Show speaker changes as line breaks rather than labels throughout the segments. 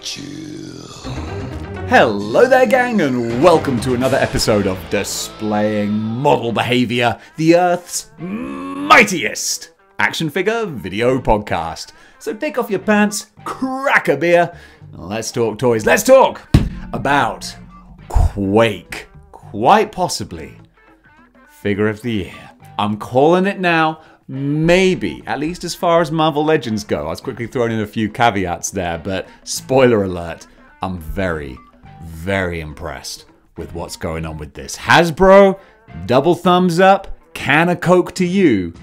chill.
Hello there, gang, and welcome to another episode of Displaying Model Behaviour, the Earth's mightiest action figure video podcast. So take off your pants, crack a beer, and let's talk toys. Let's talk about Quake. Quite possibly Figure of the Year. I'm calling it now. Maybe, at least as far as Marvel Legends go. I was quickly throwing in a few caveats there, but spoiler alert, I'm very impressed with what's going on with this. Hasbro, double thumbs up, can of Coke to you.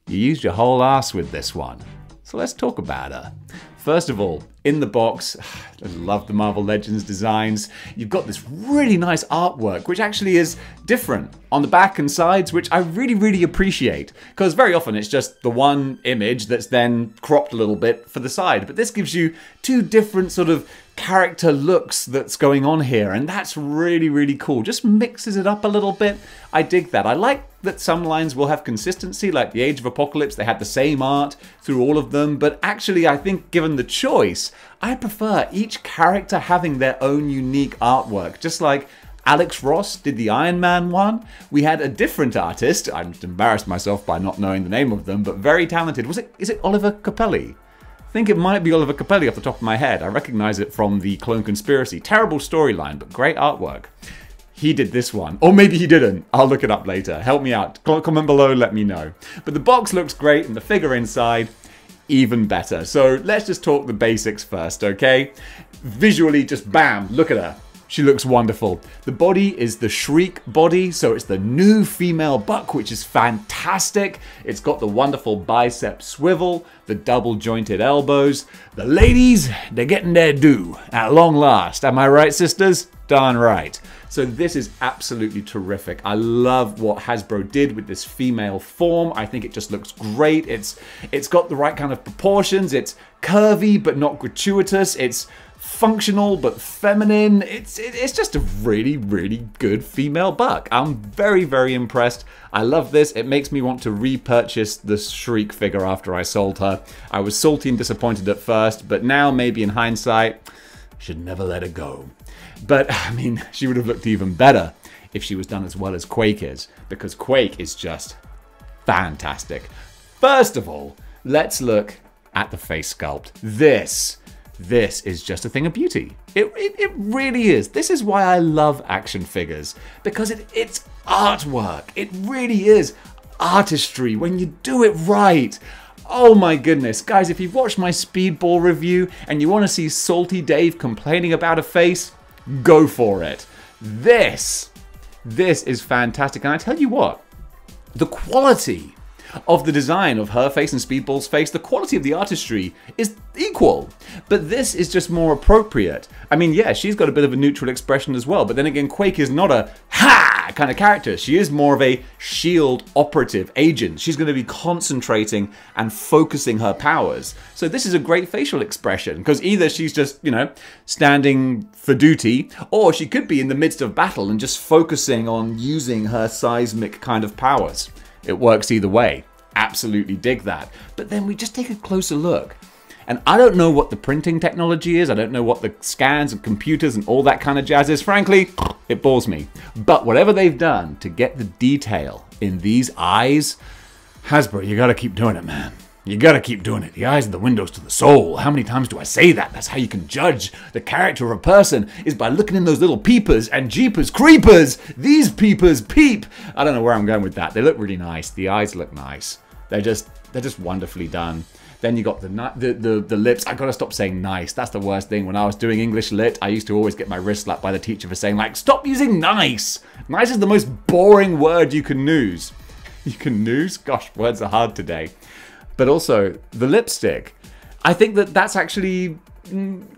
You used your whole ass with this one. So let's talk about her. First of all, in the box, I love the Marvel Legends designs. You've got this really nice artwork, which actually is different on the back and sides, which I really appreciate. Because very often it's just the one image that's then cropped a little bit for the side. But this gives you two different sort of character looks that's going on here, and that's really cool. Just mixes it up a little bit. I dig that. I like that some lines will have consistency, like the Age of Apocalypse, they had the same art through all of them, but actually I think given the choice, I prefer each character having their own unique artwork. Just like Alex Ross did the Iron Man one, we had a different artist, I'm embarrassed myself by not knowing the name of them, but very talented. Is it Oliver Capelli? I think it might be Oliver Capelli off the top of my head. I recognize it from the Clone Conspiracy. Terrible storyline, but great artwork. He did this one. Or maybe he didn't. I'll look it up later. Help me out. Comment below, let me know. But the box looks great and the figure inside, even better. So let's just talk the basics first, okay? Visually, just bam, look at her. She looks wonderful. The body is the Shriek body, so it's the new female buck, which is fantastic. It's got the wonderful bicep swivel, the double jointed elbows. The ladies, they're getting their due at long last. Am I right, sisters? Darn right. So this is absolutely terrific. I love what Hasbro did with this female form. I think it just looks great. It's got the right kind of proportions. It's curvy but not gratuitous. It's functional but feminine. It's just a really good female buck. I'm very impressed. I love this. It makes me want to repurchase the Shriek figure after I sold her. I was salty and disappointed at first, but now maybe in hindsight, should never let her go. But I mean, she would have looked even better if she was done as well as Quake is, because Quake is just fantastic. First of all, let's look at the face sculpt. This is just a thing of beauty. It really is. This is why I love action figures, because it's artwork. It really is artistry when you do it right. Oh my goodness. Guys, if you've watched my Speedball review and you want to see Salty Dave complaining about a face, go for it. This is fantastic. And I tell you what, the quality of the design of her face and Speedball's face, the quality of the artistry is equal, but this is just more appropriate. I mean, yeah, she's got a bit of a neutral expression as well, but then again, Quake is not a ha kind of character. She is more of a shield operative agent. She's going to be concentrating and focusing her powers. So this is a great facial expression, because either she's just, you know, standing for duty, or she could be in the midst of battle and just focusing on using her seismic kind of powers. It works either way. Absolutely dig that. But then we just take a closer look. And I don't know what the printing technology is. I don't know what the scans and computers and all that kind of jazz is. Frankly, it bores me. But whatever they've done to get the detail in these eyes, Hasbro, you gotta keep doing it, man. You gotta keep doing it. The eyes are the windows to the soul. How many times do I say that? That's how you can judge the character of a person, is by looking in those little peepers, and jeepers creepers, these peepers peep. I don't know where I'm going with that. They look really nice. The eyes look nice. They're just wonderfully done. Then you got the lips. I gotta stop saying nice. That's the worst thing. When I was doing English lit, I used to always get my wrist slapped by the teacher for saying, like, stop using nice. Nice is the most boring word you can use. You can use? Gosh, words are hard today. But also, the lipstick. I think that's actually,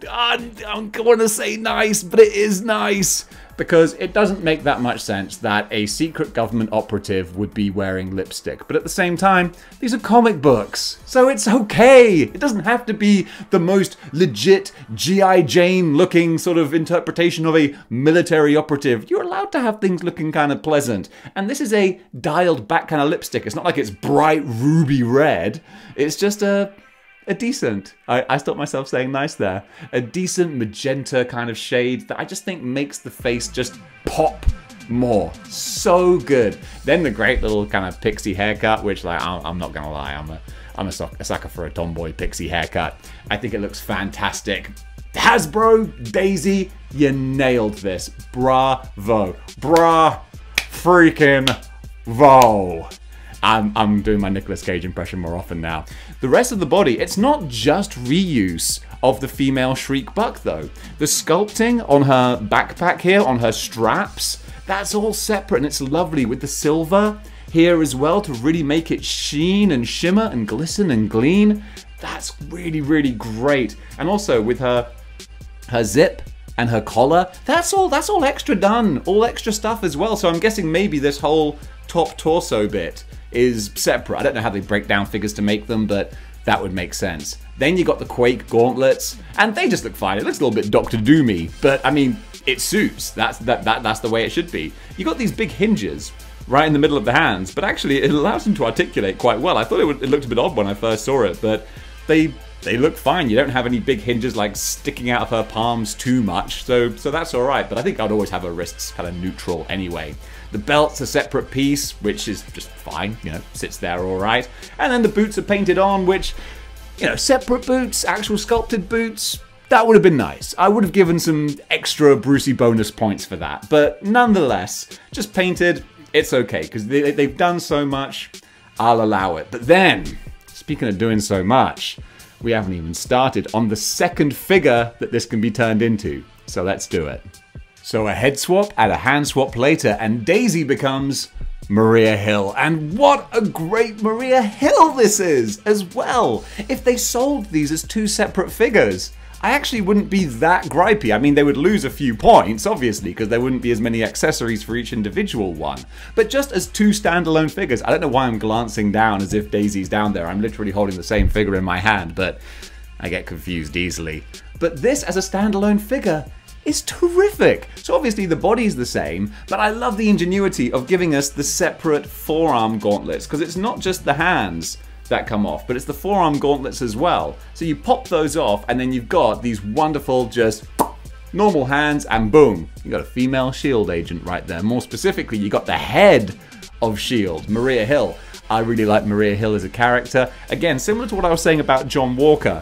I don't want to say nice, but it is nice. Because it doesn't make that much sense that a secret government operative would be wearing lipstick. But at the same time, these are comic books. So it's okay. It doesn't have to be the most legit G.I. Jane looking sort of interpretation of a military operative. You're allowed to have things looking kind of pleasant. And this is a dialed back kind of lipstick. It's not like it's bright ruby red. It's just a a decent, I stopped myself saying nice there, a decent magenta kind of shade that I just think makes the face just pop more. So good. Then the great little kind of pixie haircut, which, like, I'm not gonna lie, I'm a sucker for a tomboy pixie haircut. I think it looks fantastic. Hasbro, Daisy, you nailed this. Bravo. Bra freaking vo. I'm doing my Nicolas Cage impression more often now. The rest of the body, it's not just reuse of the female Shriek Buck though. The sculpting on her backpack here, on her straps, that's all separate and it's lovely with the silver here as well to really make it sheen and shimmer and glisten and gleam. That's really, really great. And also with her zip and her collar, that's all extra done, all extra stuff as well. So I'm guessing maybe this whole top torso bit is separate. I don't know how they break down figures to make them, but that would make sense. Then you got the Quake Gauntlets, and they just look fine. It looks a little bit Doctor Doomy, but I mean, it suits. That's the way it should be. You got these big hinges right in the middle of the hands, but actually it allows them to articulate quite well. I thought it looked a bit odd when I first saw it, but they look fine. You don't have any big hinges like sticking out of her palms too much, so that's all right. But I think I'd always have her wrists kind of neutral anyway. The belt's a separate piece, which is just fine, you know, sits there all right. And then the boots are painted on, which, you know, separate boots, actual sculpted boots, that would have been nice. I would have given some extra Brucey bonus points for that. But nonetheless, just painted, it's okay, because they've done so much, I'll allow it. But then, speaking of doing so much, we haven't even started on the second figure that this can be turned into. So let's do it. So a head swap and a hand swap later, and Daisy becomes Maria Hill. And what a great Maria Hill this is as well. If they sold these as two separate figures, I actually wouldn't be that gripey. I mean, they would lose a few points, obviously, because there wouldn't be as many accessories for each individual one. But just as two standalone figures, I don't know why I'm glancing down as if Daisy's down there. I'm literally holding the same figure in my hand, but I get confused easily. But this as a standalone figure is terrific. So obviously the body's the same, but I love the ingenuity of giving us the separate forearm gauntlets, because it's not just the hands that come off, but it's the forearm gauntlets as well. So you pop those off and then you've got these wonderful just normal hands and boom, you got a female S.H.I.E.L.D. agent right there. More specifically, you got the head of S.H.I.E.L.D., Maria Hill. I really like Maria Hill as a character. Again, similar to what I was saying about John Walker.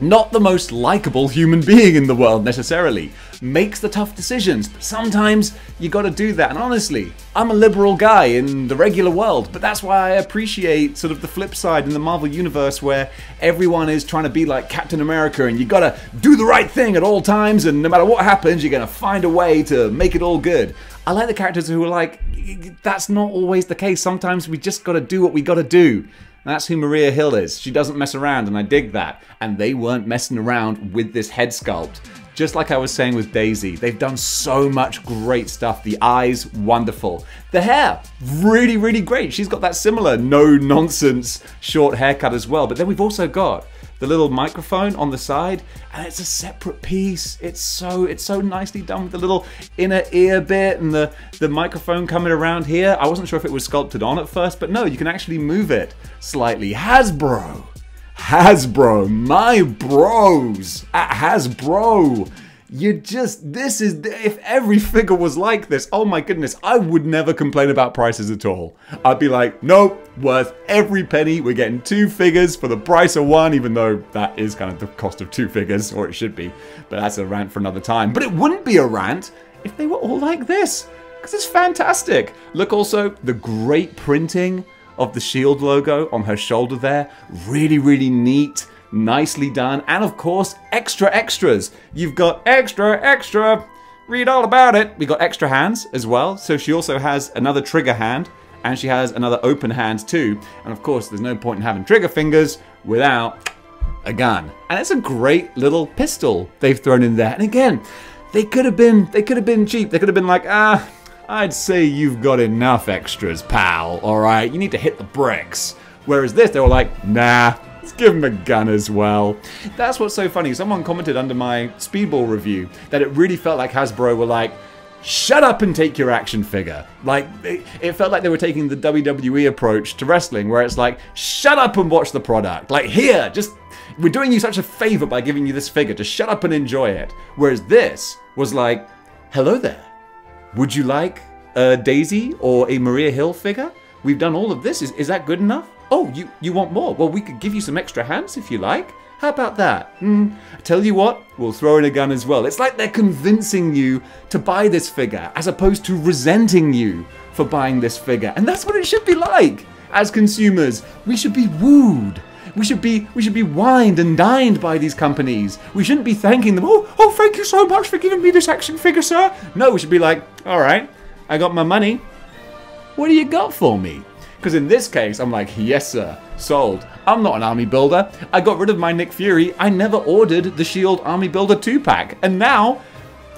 Not the most likable human being in the world necessarily. Makes the tough decisions, but sometimes you gotta do that. And honestly, I'm a liberal guy in the regular world, but that's why I appreciate sort of the flip side in the Marvel Universe where everyone is trying to be like Captain America and you gotta do the right thing at all times and no matter what happens, you're gonna find a way to make it all good. I like the characters who are like, that's not always the case. Sometimes we just gotta do what we gotta do. That's who Maria Hill is. She doesn't mess around, and I dig that. And they weren't messing around with this head sculpt. Just like I was saying with Daisy, they've done so much great stuff. The eyes, wonderful. The hair, really, really great. She's got that similar no-nonsense short haircut as well. But then we've also got the little microphone on the side, and it's a separate piece. It's so nicely done with the little inner ear bit and the microphone coming around here. I wasn't sure if it was sculpted on at first, but no, you can actually move it slightly. Hasbro, my bros at Hasbro. If every figure was like this, oh my goodness, I would never complain about prices at all. I'd be like, nope, worth every penny. We're getting two figures for the price of one, even though that is kind of the cost of two figures, or it should be. But that's a rant for another time. But it wouldn't be a rant if they were all like this, because it's fantastic. Look also, the great printing of the S.H.I.E.L.D. logo on her shoulder there. Really, really neat. Nicely done. And of course, extra extras. You've got extra. Read all about it. We got extra hands as well. So she also has another trigger hand and she has another open hand too. And of course, there's no point in having trigger fingers without a gun. And it's a great little pistol they've thrown in there. And again, they could have been cheap. They could have been like, I'd say you've got enough extras, pal. All right, you need to hit the bricks. Whereas this, they were like, nah. Give him a gun as well. That's what's so funny. Someone commented under my Speedball review that it really felt like Hasbro were like, shut up and take your action figure. Like, it felt like they were taking the WWE approach to wrestling, where it's like, shut up and watch the product. Like, here, just, we're doing you such a favor by giving you this figure. Just shut up and enjoy it. Whereas this was like, hello there. Would you like a Daisy or a Maria Hill figure? We've done all of this. Is that good enough? Oh, you want more? Well, we could give you some extra hands if you like. How about that? I tell you what, we'll throw in a gun as well. It's like they're convincing you to buy this figure as opposed to resenting you for buying this figure. And that's what it should be like. As consumers, we should be wooed. We should be wined and dined by these companies. We shouldn't be thanking them. Oh, thank you so much for giving me this action figure, sir. No, we should be like, all right, I got my money. What do you got for me? Because in this case, I'm like, yes, sir, sold. I'm not an army builder. I got rid of my Nick Fury. I never ordered the Shield Army Builder 2-pack. And now,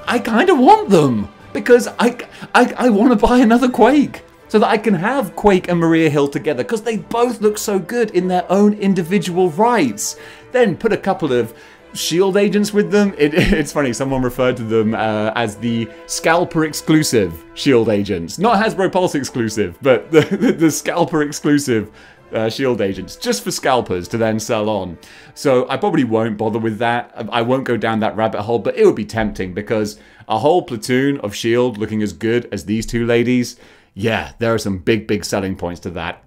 I kind of want them. Because I want to buy another Quake. So that I can have Quake and Maria Hill together. Because they both look so good in their own individual rights. Then put a couple of Shield agents with them. It's funny, someone referred to them as the Scalper exclusive Shield agents. Not Hasbro Pulse exclusive, but the Scalper exclusive Shield agents, just for scalpers to then sell on. So I probably won't bother with that. I won't go down that rabbit hole, but it would be tempting because a whole platoon of Shield looking as good as these two ladies, yeah, there are some big selling points to that.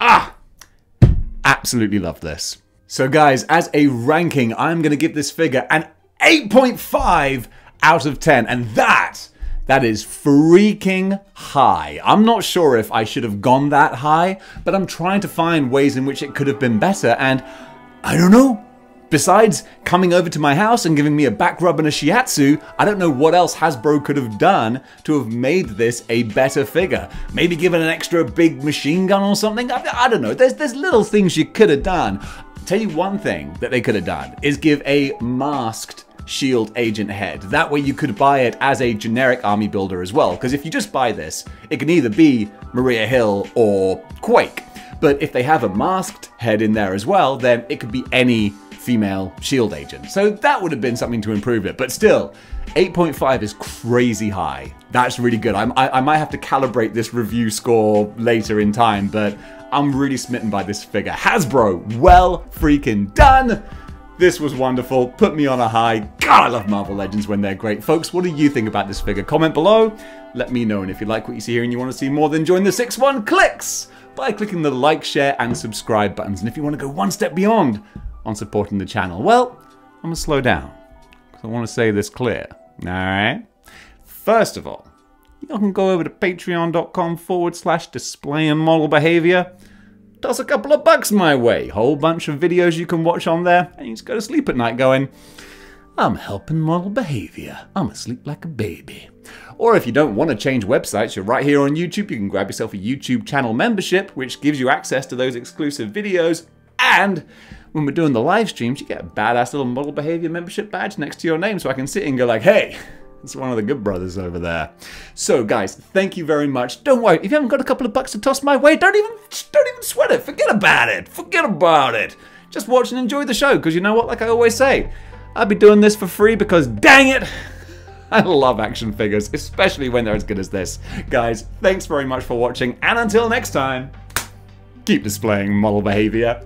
Absolutely love this. So guys, as a ranking, I'm going to give this figure an 8.5 out of 10. And that is freaking high. I'm not sure if I should have gone that high, but I'm trying to find ways in which it could have been better. And I don't know. Besides coming over to my house and giving me a back rub and a shiatsu, I don't know what else Hasbro could have done to have made this a better figure. Maybe given an extra big machine gun or something? I don't know. There's little things you could have done. Tell you one thing that they could have done is give a masked Shield agent head. That way you could buy it as a generic army builder as well. Because if you just buy this, it can either be Maria Hill or Quake. But if they have a masked head in there as well, then it could be any female Shield agent. So that would have been something to improve it. But still, 8.5 is crazy high. That's really good. I might have to calibrate this review score later in time, but I'm really smitten by this figure. Hasbro, well freaking done. This was wonderful. Put me on a high. God, I love Marvel Legends when they're great. Folks, what do you think about this figure? Comment below. Let me know. And if you like what you see here and you want to see more, then join the 6-1 clicks by clicking the like, share, and subscribe buttons. And if you want to go one step beyond on supporting the channel, well, I'm going to slow down because I want to say this clear. All right? First of all, you can go over to patreon.com/display and model behavior. Toss a couple of bucks my way. Whole bunch of videos you can watch on there. And you just go to sleep at night going, I'm helping model behavior. I'm asleep like a baby. Or if you don't want to change websites, you're right here on YouTube. You can grab yourself a YouTube channel membership, which gives you access to those exclusive videos. And when we're doing the live streams, you get a badass little model behavior membership badge next to your name. So I can sit and go like, hey, it's one of the good brothers over there. So guys, thank you very much. Don't worry, if you haven't got a couple of bucks to toss my way, don't even sweat it. Forget about it. Forget about it. Just watch and enjoy the show, because you know what, like I always say, I'll be doing this for free because dang it, I love action figures, especially when they're as good as this. Guys, thanks very much for watching, and until next time, keep displaying model behavior.